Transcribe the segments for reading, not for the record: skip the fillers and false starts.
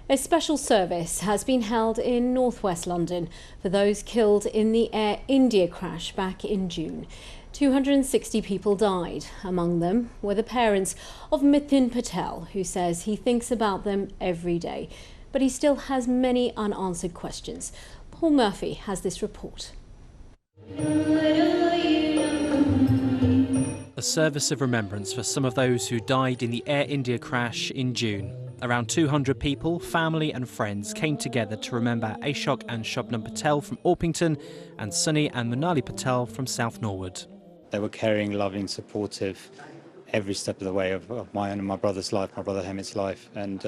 A special service has been held in northwest London for those killed in the Air India crash back in June. 260 people died. Among them were the parents of Mithun Patel, who says he thinks about them every day. But he still has many unanswered questions. Paul Murphy has this report. A service of remembrance for some of those who died in the Air India crash in June. Around 200 people, family and friends came together to remember Ashok and Shobnam Patel from Orpington and Sunny and Manali Patel from South Norwood. They were caring, loving, supportive every step of the way of my and my brother's life, my brother Hamit's life, and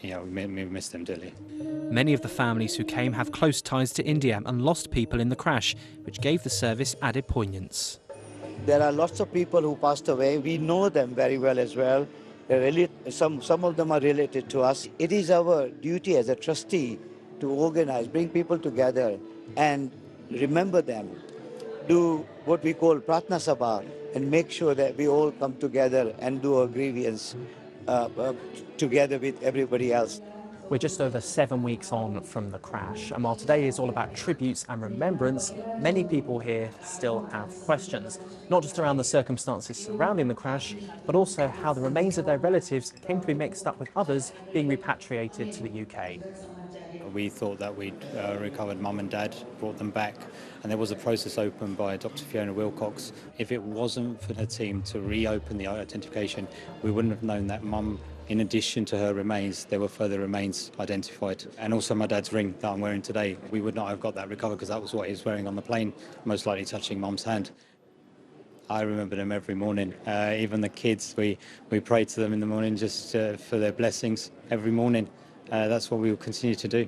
we miss them dearly. Many of the families who came have close ties to India and lost people in the crash, which gave the service added poignance. There are lots of people who passed away. We know them very well as well. Some of them are related to us. It is our duty as a trustee to organize, bring people together and remember them. Do what we call Pratna Sabha and make sure that we all come together and do a grievance together with everybody else. We're just over 7 weeks on from the crash, and while today is all about tributes and remembrance, many people here still have questions, not just around the circumstances surrounding the crash, but also how the remains of their relatives came to be mixed up with others being repatriated to the UK. We thought that we'd recovered mum and dad, brought them back, and there was a process opened by Dr. Fiona Wilcox. If it wasn't for the team to reopen the identification, we wouldn't have known that mum, in addition to her remains, there were further remains identified. And also my dad's ring that I'm wearing today, we would not have got that recovered because that was what he was wearing on the plane, most likely touching mum's hand. I remember them every morning. Even the kids, we prayed to them in the morning just for their blessings every morning. That's what we will continue to do.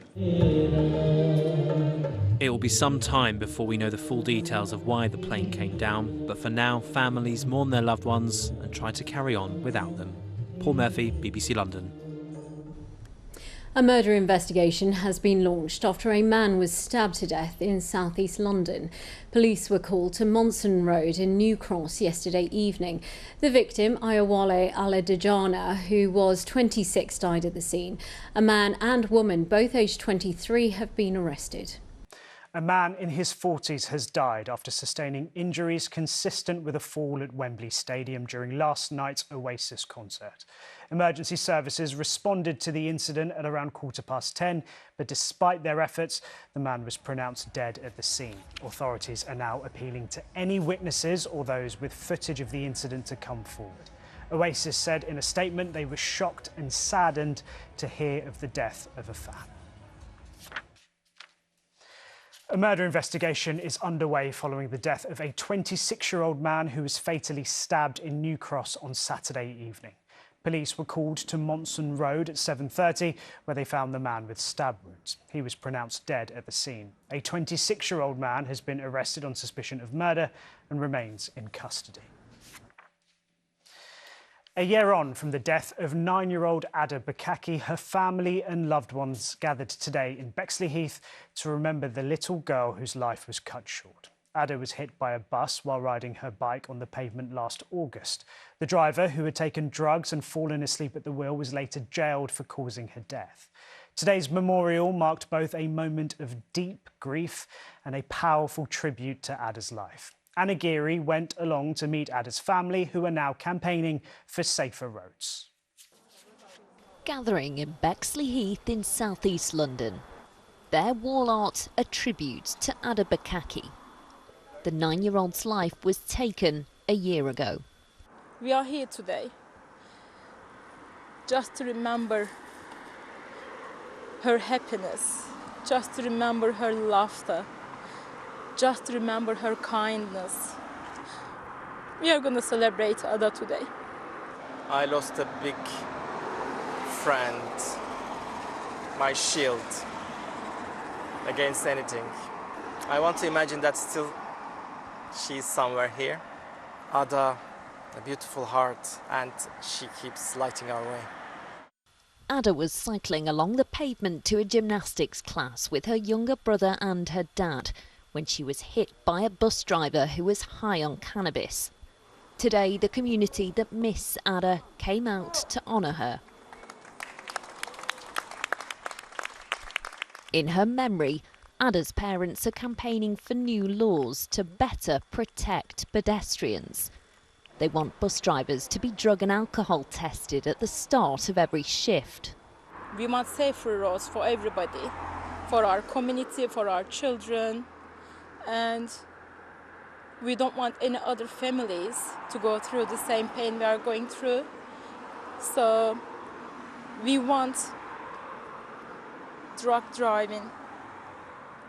It will be some time before we know the full details of why the plane came down, but for now, families mourn their loved ones and try to carry on without them. Paul Murphy, BBC London. A murder investigation has been launched after a man was stabbed to death in southeast London. Police were called to Monson Road in New Cross yesterday evening. The victim, Ayawale Aladejana, who was 26, died at the scene. A man and woman, both aged 23, have been arrested. A man in his 40s has died after sustaining injuries consistent with a fall at Wembley Stadium during last night's Oasis concert. Emergency services responded to the incident at around 10:15, but despite their efforts, the man was pronounced dead at the scene. Authorities are now appealing to any witnesses or those with footage of the incident to come forward. Oasis said in a statement they were shocked and saddened to hear of the death of a fan. A murder investigation is underway following the death of a 26-year-old man who was fatally stabbed in New Cross on Saturday evening. Police were called to Monson Road at 7:30, where they found the man with stab wounds. He was pronounced dead at the scene. A 26-year-old man has been arrested on suspicion of murder and remains in custody. A year on from the death of 9-year-old Ada Bukaki, her family and loved ones gathered today in Bexleyheath to remember the little girl whose life was cut short. Ada was hit by a bus while riding her bike on the pavement last August. The driver, who had taken drugs and fallen asleep at the wheel, was later jailed for causing her death. Today's memorial marked both a moment of deep grief and a powerful tribute to Ada's life. Anna Geary went along to meet Ada's family, who are now campaigning for safer roads. Gathering in Bexleyheath in southeast London. Their wall art a tribute to Ada Bukaki. The 9-year-old's life was taken a year ago. We are here today just to remember her happiness, just to remember her laughter, just to remember her kindness. We are going to celebrate Ada today. I lost a big friend, my shield against anything. I want to imagine that still she's somewhere here. Ada, a beautiful heart, and she keeps lighting our way. Ada was cycling along the pavement to a gymnastics class with her younger brother and her dad when she was hit by a bus driver who was high on cannabis. Today, the community that miss Ada came out to honour her. In her memory, Ada's parents are campaigning for new laws to better protect pedestrians. They want bus drivers to be drug and alcohol tested at the start of every shift. We want safer roads for everybody, for our community, for our children, and we don't want any other families to go through the same pain we are going through. So we want drug driving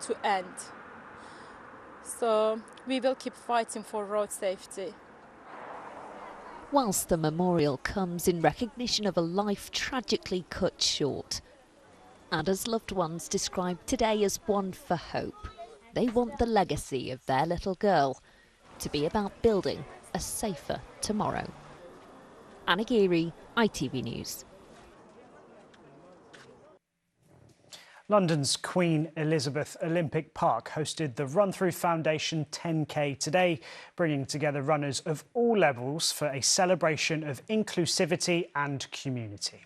to end. So we will keep fighting for road safety. Whilst the memorial comes in recognition of a life tragically cut short, Ada's loved ones describe today as one for hope. They want the legacy of their little girl to be about building a safer tomorrow. Anna Geary, ITV News. London's Queen Elizabeth Olympic Park hosted the Run Through Foundation 10K today, bringing together runners of all levels for a celebration of inclusivity and community.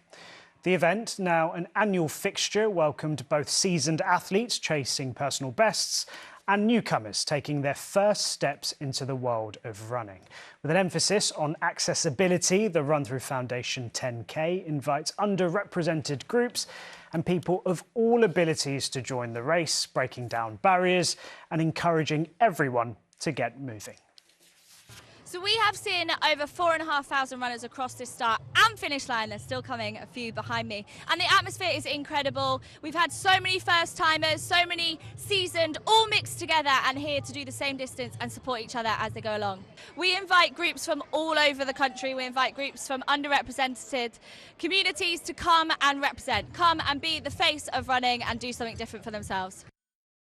The event, now an annual fixture, welcomed both seasoned athletes chasing personal bests and newcomers taking their first steps into the world of running. With an emphasis on accessibility, the Run Through Foundation 10K invites underrepresented groups and people of all abilities to join the race, breaking down barriers and encouraging everyone to get moving. So we have seen over 4,500 runners across this start and finish line. There's still coming, a few behind me. And the atmosphere is incredible. We've had so many first timers, so many seasoned, all mixed together and here to do the same distance and support each other as they go along. We invite groups from all over the country. We invite groups from underrepresented communities to come and represent, come and be the face of running and do something different for themselves.